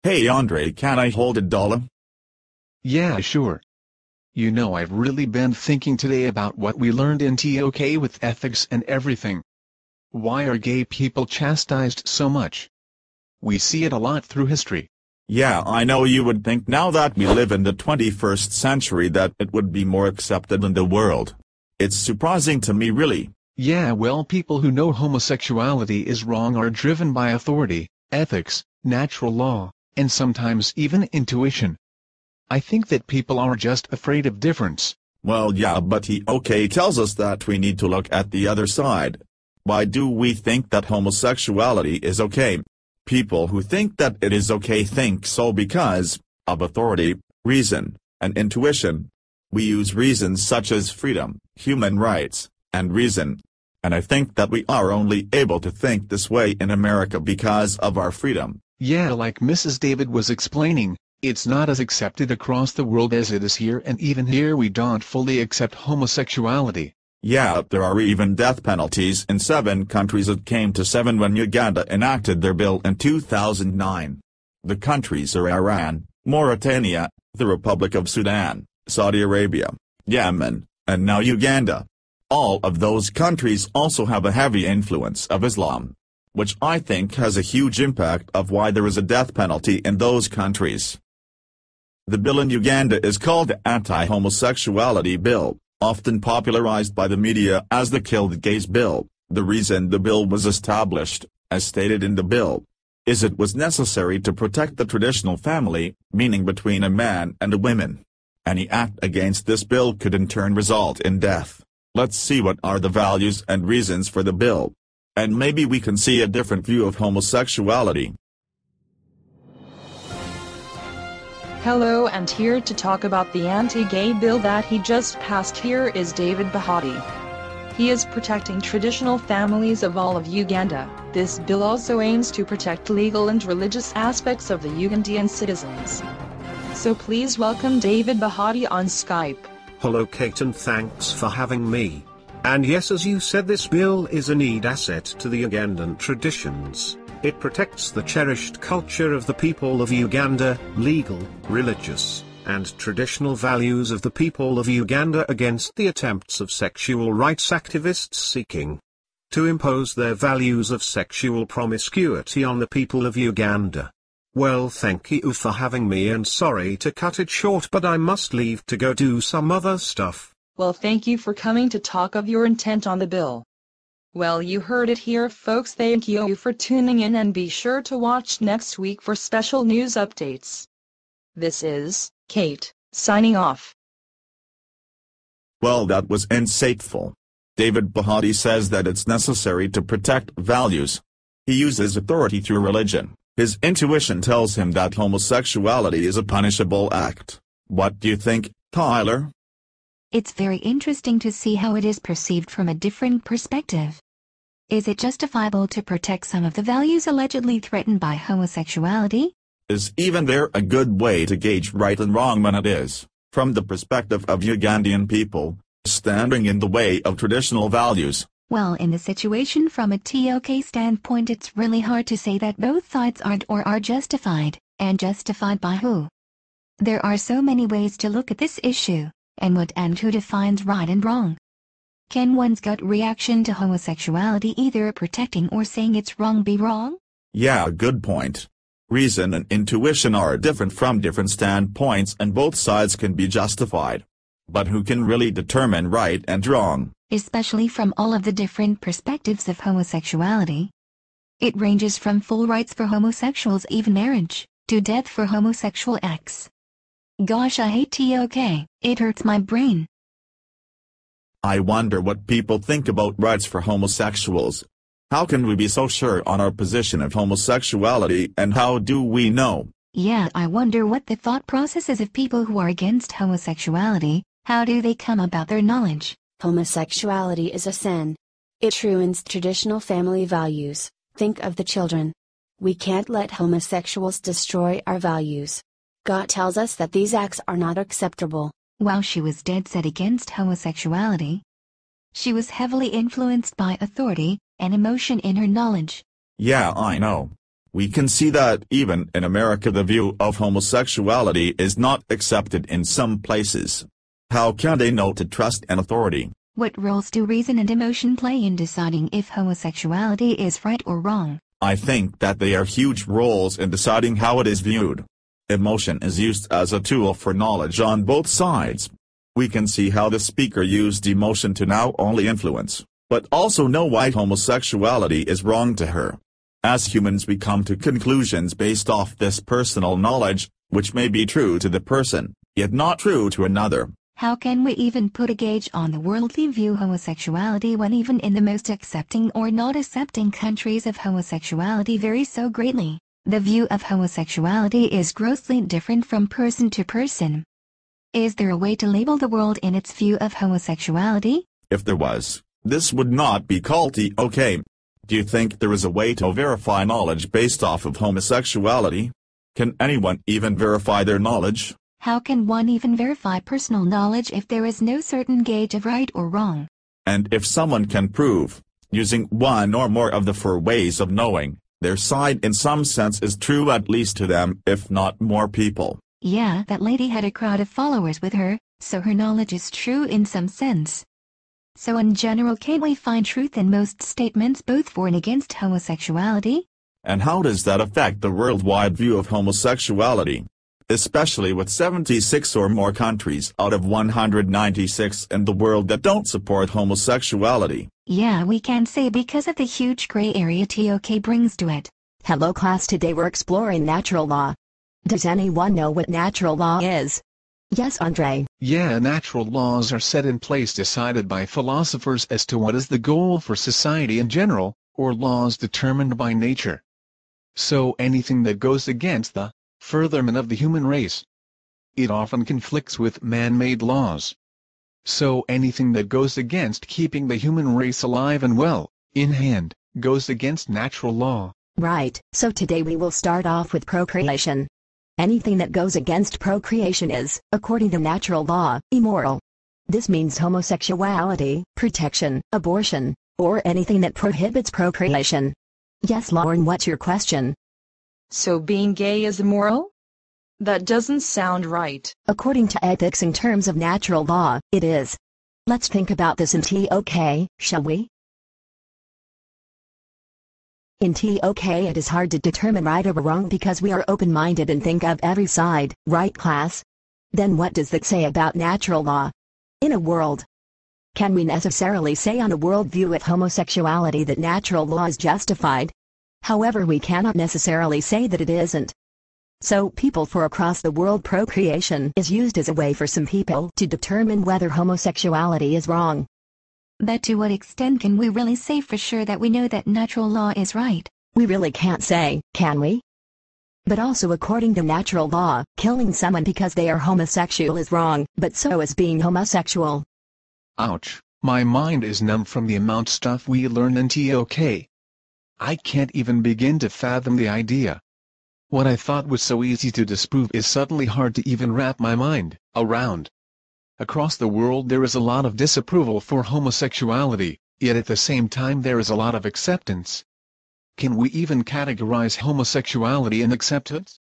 Hey Andre, can I hold a dollar? Yeah, sure. You know, I've really been thinking today about what we learned in TOK with ethics and everything. Why are gay people chastised so much? We see it a lot through history. Yeah, I know you would think now that we live in the 21st century that it would be more accepted in the world. It's surprising to me really. Yeah, well, people who know homosexuality is wrong are driven by authority, ethics, natural law, and sometimes even intuition. I think that people are just afraid of difference. Well yeah, but he tells us that we need to look at the other side. Why do we think that homosexuality is okay? People who think that it is okay think so because of authority, reason, and intuition. We use reasons such as freedom, human rights, and reason. And I think that we are only able to think this way in America because of our freedom. Yeah, like Mrs. David was explaining, it's not as accepted across the world as it is here, and even here we don't fully accept homosexuality. Yeah, there are even death penalties in 7 countries. It came to 7 when Uganda enacted their bill in 2009. The countries are Iran, Mauritania, the Republic of Sudan, Saudi Arabia, Yemen, and now Uganda. All of those countries also have a heavy influence of Islam, which I think has a huge impact of why there is a death penalty in those countries. The bill in Uganda is called the Anti-Homosexuality Bill, often popularized by the media as the Kill the Gays Bill. The reason the bill was established, as stated in the bill, is it was necessary to protect the traditional family, meaning between a man and a woman. Any act against this bill could in turn result in death. Let's see what are the values and reasons for the bill. And maybe we can see a different view of homosexuality. Hello, and here to talk about the anti-gay bill that he just passed here is David Bahati. He is protecting traditional families of all of Uganda. This bill also aims to protect legal and religious aspects of the Ugandan citizens. So please welcome David Bahati on Skype. Hello Kate, and thanks for having me. And yes, as you said, this bill is a neat asset to the Ugandan traditions. It protects the cherished culture of the people of Uganda, legal, religious, and traditional values of the people of Uganda against the attempts of sexual rights activists seeking to impose their values of sexual promiscuity on the people of Uganda. Well, thank you for having me, and sorry to cut it short, but I must leave to go do some other stuff. Well, thank you for coming to talk of your intent on the bill. Well, you heard it here, folks. Thank you for tuning in, and be sure to watch next week for special news updates. This is Kate, signing off. Well, that was insightful. David Bahati says that it's necessary to protect values. He uses authority through religion. His intuition tells him that homosexuality is a punishable act. What do you think, Tyler? It's very interesting to see how it is perceived from a different perspective. Is it justifiable to protect some of the values allegedly threatened by homosexuality? Is even there a good way to gauge right and wrong when it is, from the perspective of Ugandan people, standing in the way of traditional values? Well, in the situation from a TOK standpoint, it's really hard to say that both sides aren't or are justified, and justified by who. There are so many ways to look at this issue, and what and who defines right and wrong. Can one's gut reaction to homosexuality, either protecting or saying it's wrong, be wrong? Yeah, good point. Reason and intuition are different from different standpoints, and both sides can be justified. But who can really determine right and wrong? Especially from all of the different perspectives of homosexuality. It ranges from full rights for homosexuals, even marriage, to death for homosexual acts. Gosh, I hate TOK, it hurts my brain. I wonder what people think about rights for homosexuals. How can we be so sure on our position of homosexuality, and how do we know? Yeah, I wonder what the thought process is of people who are against homosexuality. How do they come about their knowledge? Homosexuality is a sin. It ruins traditional family values. Think of the children. We can't let homosexuals destroy our values. God tells us that these acts are not acceptable. While she was dead set against homosexuality, she was heavily influenced by authority and emotion in her knowledge. Yeah, I know. We can see that even in America the view of homosexuality is not accepted in some places. How can they know to trust an authority? What roles do reason and emotion play in deciding if homosexuality is right or wrong? I think that they are huge roles in deciding how it is viewed. Emotion is used as a tool for knowledge on both sides. We can see how the speaker used emotion to not only influence, but also know why homosexuality is wrong to her. As humans we come to conclusions based off this personal knowledge, which may be true to the person, yet not true to another. How can we even put a gauge on the worldly view homosexuality when even in the most accepting or not accepting countries of homosexuality vary so greatly? The view of homosexuality is grossly different from person to person. Is there a way to label the world in its view of homosexuality? If there was, this would not be called TOK. Do you think there is a way to verify knowledge based off of homosexuality? Can anyone even verify their knowledge? How can one even verify personal knowledge if there is no certain gauge of right or wrong? And if someone can prove, using one or more of the four ways of knowing, their side in some sense is true at least to them, if not more people. Yeah, that lady had a crowd of followers with her, so her knowledge is true in some sense. So in general, can't we find truth in most statements both for and against homosexuality? And how does that affect the worldwide view of homosexuality? Especially with 76 or more countries out of 196 in the world that don't support homosexuality. Yeah, we can say because of the huge gray area TOK brings to it. Hello class, today we're exploring natural law. Does anyone know what natural law is? Yes, Andre. Yeah, natural laws are set in place decided by philosophers as to what is the goal for society in general, or laws determined by nature. So anything that goes against the furtherment of the human race, it often conflicts with man-made laws. So anything that goes against keeping the human race alive and well, in hand, goes against natural law. Right, so today we will start off with procreation. Anything that goes against procreation is, according to natural law, immoral. This means homosexuality, protection, abortion, or anything that prohibits procreation. Yes, Lauren, what's your question? So being gay is immoral? That doesn't sound right. According to ethics in terms of natural law, it is. Let's think about this in TOK, shall we? In TOK it is hard to determine right or wrong because we are open-minded and think of every side, right class? Then what does that say about natural law? In a world, can we necessarily say on a worldview of homosexuality that natural law is justified? However, we cannot necessarily say that it isn't. So people for across the world procreation is used as a way for some people to determine whether homosexuality is wrong. But to what extent can we really say for sure that we know that natural law is right? We really can't say, can we? But also according to natural law, killing someone because they are homosexual is wrong, but so is being homosexual. Ouch, my mind is numb from the amount stuff we learn in TOK. I can't even begin to fathom the idea. What I thought was so easy to disprove is suddenly hard to even wrap my mind around. Across the world there is a lot of disapproval for homosexuality, yet at the same time there is a lot of acceptance. Can we even categorize homosexuality in acceptance?